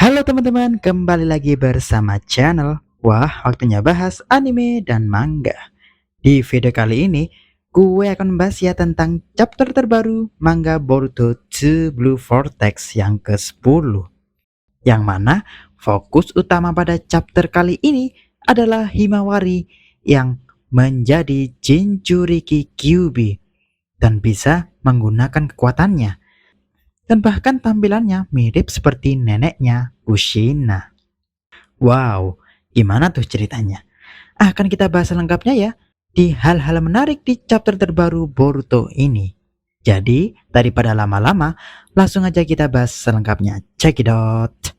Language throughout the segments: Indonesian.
Halo teman-teman, kembali lagi bersama channel Wah, waktunya bahas anime dan manga. Di video kali ini, gue akan membahas ya tentang chapter terbaru manga Boruto The Blue Vortex yang ke-10. Yang mana fokus utama pada chapter kali ini adalah Himawari yang menjadi Jinchuriki Kyuubi dan bisa menggunakan kekuatannya. Dan bahkan tampilannya mirip seperti neneknya Kushina. Wow, gimana tuh ceritanya? Akan kita bahas lengkapnya ya di hal-hal menarik di chapter terbaru Boruto ini. Jadi, daripada lama-lama, langsung aja kita bahas selengkapnya. Check it out.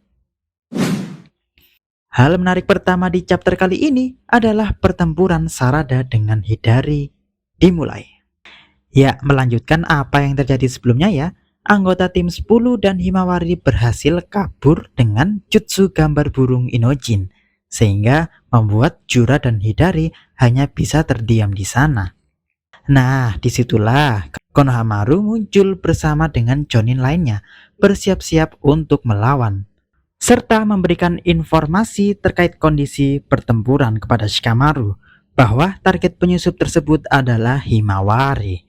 Hal menarik pertama di chapter kali ini adalah pertempuran Sarada dengan Hidari dimulai. Ya, melanjutkan apa yang terjadi sebelumnya ya. Anggota tim 10 dan Himawari berhasil kabur dengan jutsu gambar burung Inojin, sehingga membuat Jura dan Hidari hanya bisa terdiam di sana. Nah, disitulah Konohamaru muncul bersama dengan Jonin lainnya, bersiap-siap untuk melawan, serta memberikan informasi terkait kondisi pertempuran kepada Shikamaru, bahwa target penyusup tersebut adalah Himawari.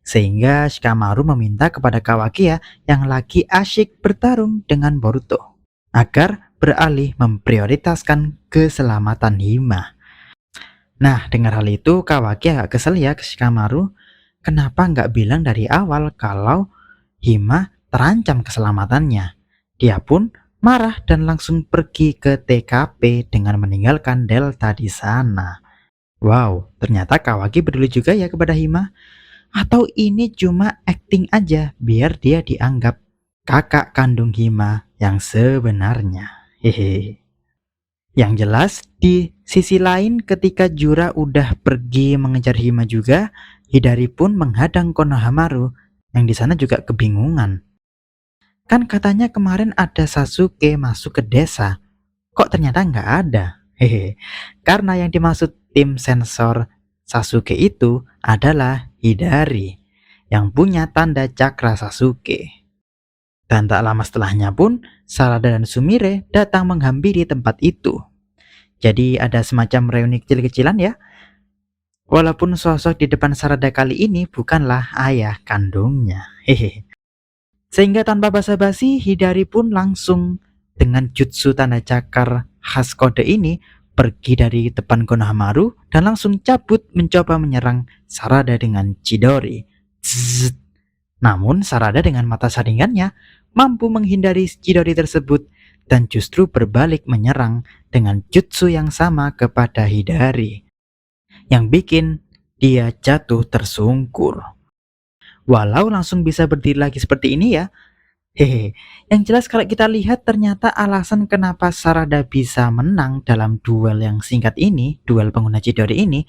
Sehingga Shikamaru meminta kepada Kawakiya yang lagi asyik bertarung dengan Boruto agar beralih memprioritaskan keselamatan Hima. Nah, dengar hal itu Kawakiya agak kesel ya ke Shikamaru. Kenapa nggak bilang dari awal kalau Hima terancam keselamatannya? Dia pun marah dan langsung pergi ke TKP dengan meninggalkan Delta di sana. Wow, ternyata Kawaki peduli juga ya kepada Hima. Atau ini cuma acting aja biar dia dianggap kakak kandung Hima yang sebenarnya. Hehe. Yang jelas di sisi lain ketika Jura udah pergi mengejar Hima juga, Hidari pun menghadang Konohamaru yang di sana juga kebingungan. Kan katanya kemarin ada Sasuke masuk ke desa, kok ternyata nggak ada? Hehe. Karena yang dimaksud tim sensor Sasuke itu adalah Hidari yang punya tanda cakra Sasuke. Dan tak lama setelahnya pun Sarada dan Sumire datang menghampiri tempat itu. Jadi ada semacam reuni kecil-kecilan ya. Walaupun sosok di depan Sarada kali ini bukanlah ayah kandungnya. Hehe. Sehingga tanpa basa-basi Hidari pun langsung dengan jutsu tanda cakar khas kode ini pergi dari depan Konohamaru dan langsung cabut mencoba menyerang Sarada dengan Chidori. Zzz. Namun Sarada dengan mata saringannya mampu menghindari Chidori tersebut dan justru berbalik menyerang dengan jutsu yang sama kepada Hidari, yang bikin dia jatuh tersungkur. Walau langsung bisa berdiri lagi seperti ini ya. Hehe, yang jelas kalau kita lihat ternyata alasan kenapa Sarada bisa menang dalam duel yang singkat ini, duel pengguna Chidori ini,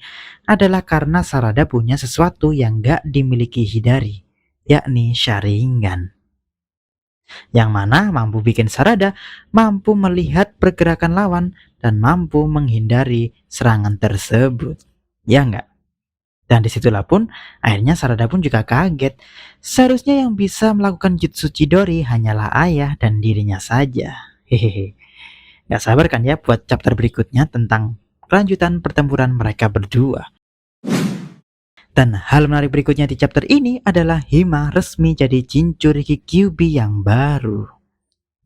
adalah karena Sarada punya sesuatu yang gak dimiliki Hidari, yakni Sharingan. Yang mana mampu bikin Sarada mampu melihat pergerakan lawan dan mampu menghindari serangan tersebut. Ya enggak? Dan disitulah pun akhirnya Sarada pun juga kaget. Seharusnya yang bisa melakukan jutsu Chidori hanyalah ayah dan dirinya saja. Hehehe. Gak sabar kan ya buat chapter berikutnya tentang kelanjutan pertempuran mereka berdua. Dan hal menarik berikutnya di chapter ini adalah Hima resmi jadi Jinchuriki Kyuubi yang baru.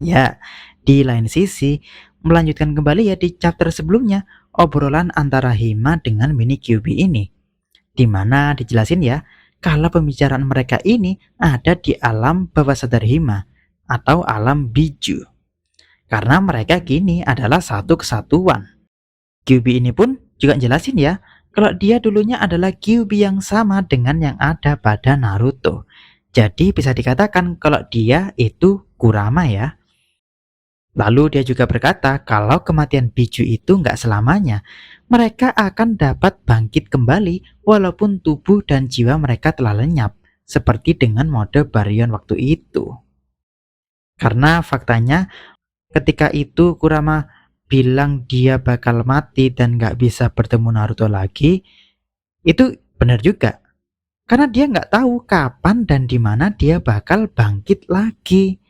Ya, di lain sisi melanjutkan kembali ya di chapter sebelumnya obrolan antara Hima dengan mini Kyuubi ini, di mana dijelasin ya kalau pembicaraan mereka ini ada di alam bawah sadar Hima atau alam Biju, karena mereka kini adalah satu kesatuan. Kyuubi ini pun juga jelasin ya kalau dia dulunya adalah Kyuubi yang sama dengan yang ada pada Naruto. Jadi bisa dikatakan kalau dia itu Kurama ya. Lalu dia juga berkata kalau kematian Biju itu nggak selamanya. Mereka akan dapat bangkit kembali walaupun tubuh dan jiwa mereka telah lenyap, seperti dengan mode Baryon waktu itu. Karena faktanya ketika itu Kurama bilang dia bakal mati dan nggak bisa bertemu Naruto lagi, itu benar juga. Karena dia nggak tahu kapan dan di mana dia bakal bangkit lagi.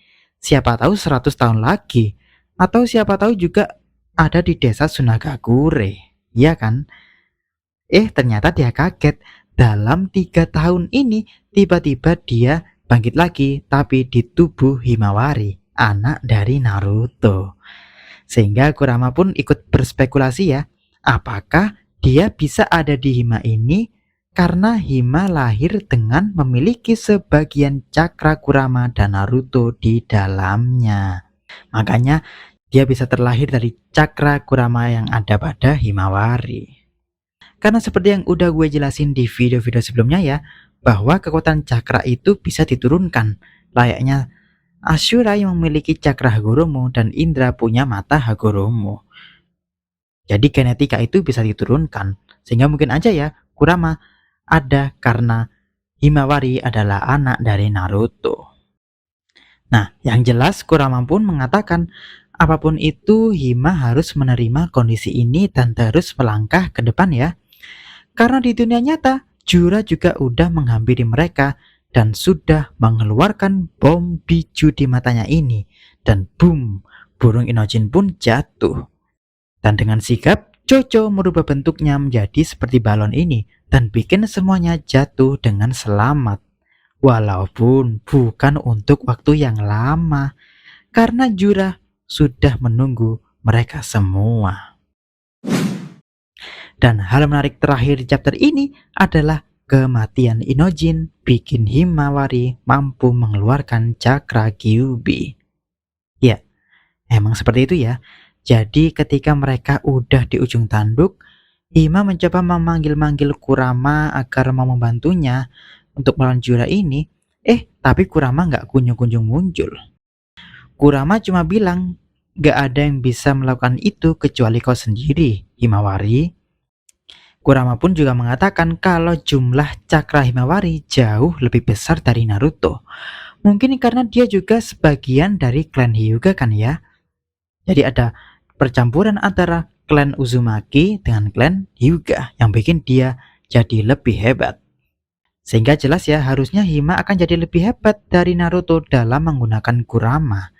Siapa tahu 100 tahun lagi, Atau siapa tahu juga ada di desa Sunagakure, ya kan? Ternyata dia kaget. Dalam 3 tahun ini, tiba-tiba dia bangkit lagi, tapi di tubuh Himawari, anak dari Naruto. Sehingga Kurama pun ikut berspekulasi ya, apakah dia bisa ada di Hima ini karena Hima lahir dengan memiliki sebagian cakra Kurama dan Naruto di dalamnya. Makanya dia bisa terlahir dari cakra Kurama yang ada pada Himawari. Karena seperti yang udah gue jelasin di video-video sebelumnya ya, bahwa kekuatan cakra itu bisa diturunkan. Layaknya Ashura yang memiliki cakra Hagoromo dan Indra punya mata Hagoromo. Jadi genetika itu bisa diturunkan. Sehingga mungkin aja ya, Kurama ada karena Himawari adalah anak dari Naruto. Nah, yang jelas Kurama pun mengatakan apapun itu Hima harus menerima kondisi ini dan terus melangkah ke depan ya. Karena di dunia nyata, Jura juga udah menghampiri mereka dan sudah mengeluarkan bom biju di matanya ini. Dan boom, burung Inojin pun jatuh. Dan dengan sigap, Jojo merubah bentuknya menjadi seperti balon ini dan bikin semuanya jatuh dengan selamat. Walaupun bukan untuk waktu yang lama, karena Jura sudah menunggu mereka semua. Dan hal menarik terakhir di chapter ini adalah kematian Inojin bikin Himawari mampu mengeluarkan cakra Kyuubi. Ya, emang seperti itu ya. Jadi ketika mereka udah di ujung tanduk, Hima mencoba memanggil-manggil Kurama agar mau membantunya untuk melawan Jura ini. Tapi Kurama nggak kunjung-kunjung muncul. Kurama cuma bilang, "Gak ada yang bisa melakukan itu kecuali kau sendiri, Himawari." Kurama pun juga mengatakan kalau jumlah cakra Himawari jauh lebih besar dari Naruto. Mungkin karena dia juga sebagian dari klan Hyuga kan ya. Jadi ada percampuran antara klan Uzumaki dengan klan Hyuga yang bikin dia jadi lebih hebat. Sehingga jelas ya, harusnya Hima akan jadi lebih hebat dari Naruto dalam menggunakan Kurama.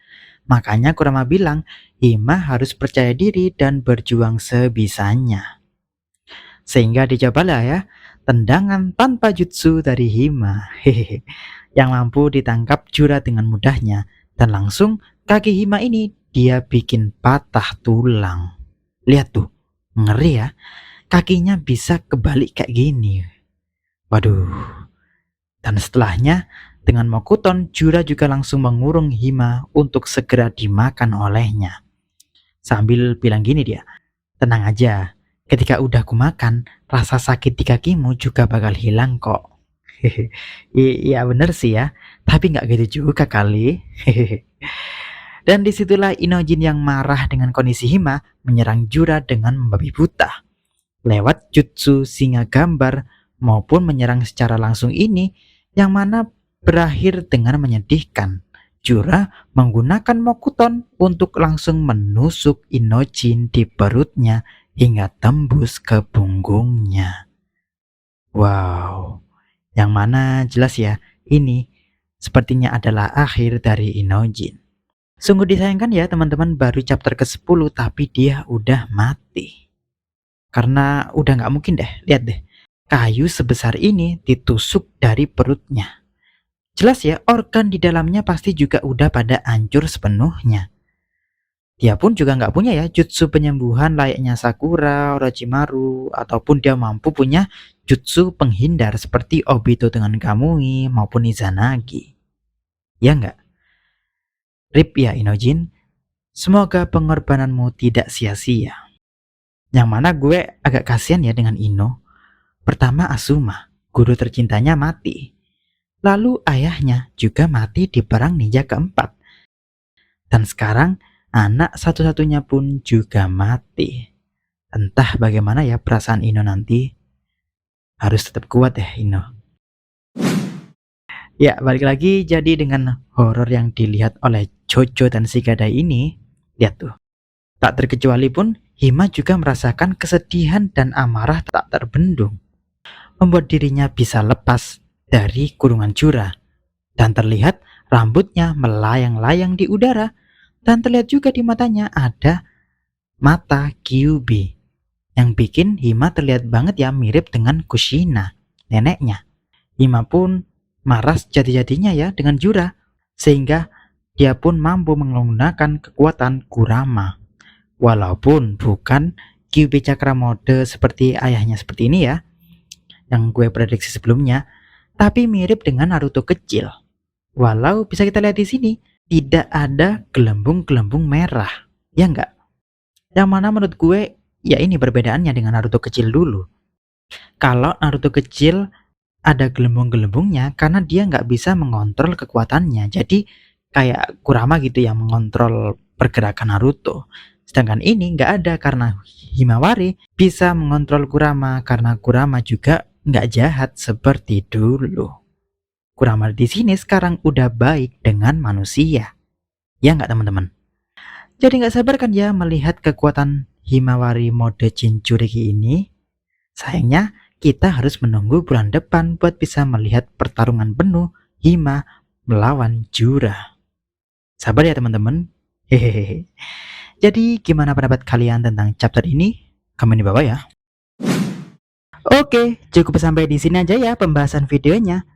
Makanya Kurama bilang, Hima harus percaya diri dan berjuang sebisanya. Sehingga dicobalah ya, tendangan tanpa jutsu dari Hima yang mampu ditangkap Jura dengan mudahnya. Dan langsung kaki Hima ini dia bikin patah tulang. Lihat tuh, ngeri ya, kakinya bisa kebalik kayak gini. Waduh. Dan setelahnya, dengan Mokuton, Jura juga langsung mengurung Hima untuk segera dimakan olehnya. Sambil bilang gini dia, "Tenang aja, ketika udah kumakan, rasa sakit di kakimu juga bakal hilang kok." Iya bener sih ya, tapi nggak gitu juga kali. Dan disitulah Inojin yang marah dengan kondisi Hima menyerang Jura dengan membabi buta. Lewat jutsu singa gambar maupun menyerang secara langsung ini, yang mana berakhir dengan menyedihkan. Jura menggunakan Mokuton untuk langsung menusuk Inojin di perutnya hingga tembus ke punggungnya. Wow, yang mana jelas ya, ini sepertinya adalah akhir dari Inojin. Sungguh disayangkan ya teman-teman, baru chapter ke-10 tapi dia udah mati. Karena udah nggak mungkin deh, lihat deh, kayu sebesar ini ditusuk dari perutnya. Jelas ya, organ di dalamnya pasti juga udah pada hancur sepenuhnya. Dia pun juga nggak punya ya jutsu penyembuhan layaknya Sakura, Orochimaru, ataupun dia mampu punya jutsu penghindar seperti Obito dengan Kamui maupun Izanagi. Ya nggak? RIP ya Inojin, semoga pengorbananmu tidak sia-sia. Yang mana gue agak kasihan ya dengan Ino. Pertama Asuma, guru tercintanya mati. Lalu ayahnya juga mati di perang ninja keempat. Dan sekarang anak satu-satunya pun juga mati. Entah bagaimana ya perasaan Ino nanti. Harus tetap kuat ya Ino. Ya balik lagi, jadi dengan horor yang dilihat oleh Jojo dan Shigadai ini, lihat tuh. Tak terkecuali pun Hima juga merasakan kesedihan dan amarah tak terbendung. Membuat dirinya bisa lepas dari kurungan Jura. Dan terlihat rambutnya melayang-layang di udara. Dan terlihat juga di matanya ada mata Kyuubi yang bikin Hima terlihat banget ya mirip dengan Kushina, neneknya. Hima pun marah sejati-jatinya ya dengan Jura, sehingga dia pun mampu menggunakan kekuatan Kurama. Walaupun bukan Kyuubi Cakra mode seperti ayahnya seperti ini ya, yang gue prediksi sebelumnya, tapi mirip dengan Naruto kecil. Walau bisa kita lihat di sini, tidak ada gelembung-gelembung merah, ya enggak? Yang mana menurut gue, ya ini perbedaannya dengan Naruto kecil dulu. Kalau Naruto kecil ada gelembung-gelembungnya karena dia nggak bisa mengontrol kekuatannya. Jadi kayak Kurama gitu yang mengontrol pergerakan Naruto. Sedangkan ini nggak ada karena Himawari bisa mengontrol Kurama karena Kurama juga nggak jahat seperti dulu. Kurama di sini sekarang udah baik dengan manusia. Ya nggak teman-teman? Jadi nggak sabar kan ya melihat kekuatan Himawari mode Jinchuriki ini. Sayangnya kita harus menunggu bulan depan buat bisa melihat pertarungan penuh Hima melawan Jura. Sabar ya teman-teman. Hehehe. Jadi gimana pendapat kalian tentang chapter ini? Komen di bawah ya. Oke, cukup sampai di sini aja ya pembahasan videonya.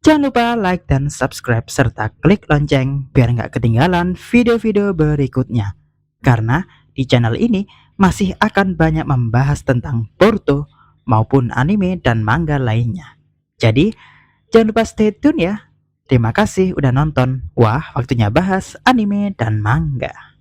Jangan lupa like dan subscribe serta klik lonceng biar nggak ketinggalan video-video berikutnya. Karena di channel ini masih akan banyak membahas tentang Boruto maupun anime dan manga lainnya. Jadi jangan lupa stay tune ya. Terima kasih udah nonton. Wah, waktunya bahas anime dan manga.